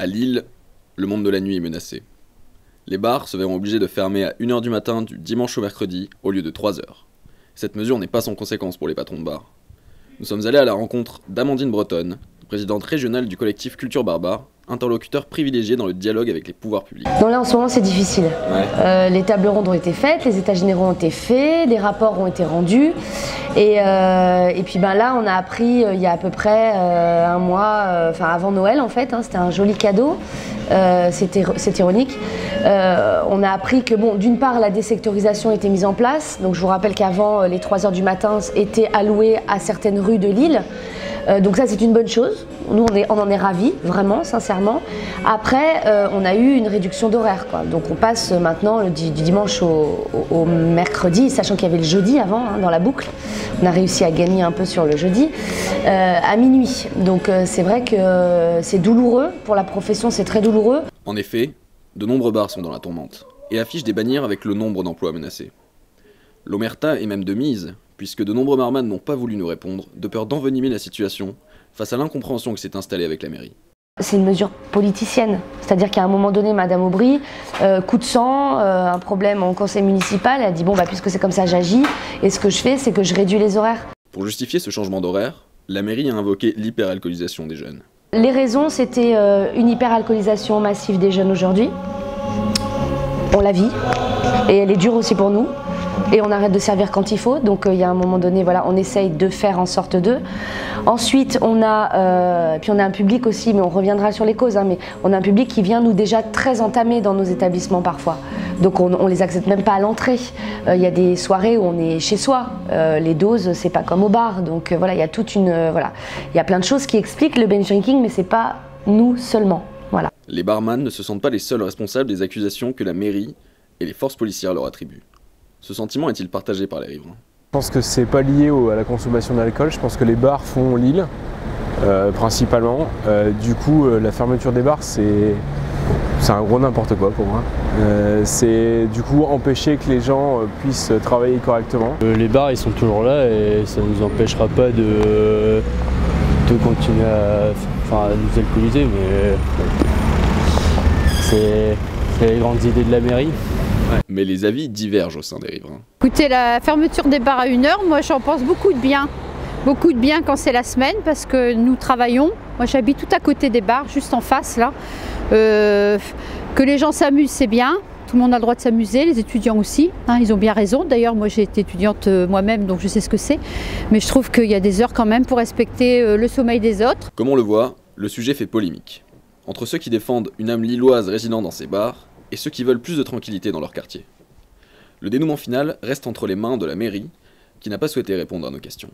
À Lille, le monde de la nuit est menacé. Les bars se verront obligés de fermer à 1h du matin du dimanche au mercredi au lieu de 3h. Cette mesure n'est pas sans conséquence pour les patrons de bars. Nous sommes allés à la rencontre d'Amandine Bretonne, présidente régionale du collectif Culture Barbare, interlocuteur privilégié dans le dialogue avec les pouvoirs publics. Non, là en ce moment c'est difficile. Ouais. Les tables rondes ont été faites, les états généraux ont été faits, les rapports ont été rendus. Et puis là on a appris il y a à peu près un mois, avant Noël en fait, c'était un joli cadeau, c'est ironique. On a appris que d'une part la désectorisation était mise en place, donc je vous rappelle qu'avant les 3h du matin étaient allouées à certaines rues de Lille. Donc ça c'est une bonne chose, nous on en est ravis, vraiment, sincèrement. Après on a eu une réduction d'horaire, donc on passe maintenant du dimanche au mercredi, sachant qu'il y avait le jeudi avant dans la boucle. On a réussi à gagner un peu sur le jeudi, à minuit. Donc c'est vrai que c'est douloureux, pour la profession c'est très douloureux. En effet, de nombreux bars sont dans la tourmente et affichent des bannières avec le nombre d'emplois menacés. L'omerta est même de mise, puisque de nombreux barman n'ont pas voulu nous répondre, de peur d'envenimer la situation face à l'incompréhension qui s'est installée avec la mairie. C'est une mesure politicienne, c'est-à-dire qu'à un moment donné, Madame Aubry, coup de sang, un problème en conseil municipal, elle a dit puisque c'est comme ça j'agis, et ce que je fais c'est que je réduis les horaires. Pour justifier ce changement d'horaire, la mairie a invoqué l'hyperalcoolisation des jeunes. Les raisons, c'était une hyperalcoolisation massive des jeunes aujourd'hui, on la vit, et elle est dure aussi pour nous. Et on arrête de servir quand il faut, donc il y a un moment donné, on essaye de faire en sorte d'eux. Ensuite, on a un public aussi, mais on reviendra sur les causes, mais on a un public qui vient nous déjà très entamé dans nos établissements parfois. Donc on les accepte même pas à l'entrée. Il y a des soirées où on est chez soi, les doses c'est pas comme au bar, donc il y a il y a plein de choses qui expliquent le binge drinking, mais c'est pas nous seulement. Voilà. Les barman ne se sentent pas les seuls responsables des accusations que la mairie et les forces policières leur attribuent. Ce sentiment est-il partagé par les riverains? Je pense que c'est pas lié à la consommation d'alcool, je pense que les bars font Lille, principalement. Du coup, la fermeture des bars, c'est un gros n'importe quoi pour moi. C'est du coup empêcher que les gens puissent travailler correctement. Les bars, ils sont toujours là et ça ne nous empêchera pas de continuer à nous alcooliser, mais c'est les grandes idées de la mairie. Mais les avis divergent au sein des riverains. Écoutez, la fermeture des bars à 1h, moi j'en pense beaucoup de bien. Beaucoup de bien quand c'est la semaine parce que nous travaillons. Moi j'habite tout à côté des bars, juste en face là. Que les gens s'amusent, c'est bien. Tout le monde a le droit de s'amuser, les étudiants aussi. Ils ont bien raison. D'ailleurs, moi j'ai été étudiante moi-même, donc je sais ce que c'est. Mais je trouve qu'il y a des heures quand même pour respecter le sommeil des autres. Comme on le voit, le sujet fait polémique. Entre ceux qui défendent une âme lilloise résidant dans ces bars et ceux qui veulent plus de tranquillité dans leur quartier. Le dénouement final reste entre les mains de la mairie, qui n'a pas souhaité répondre à nos questions.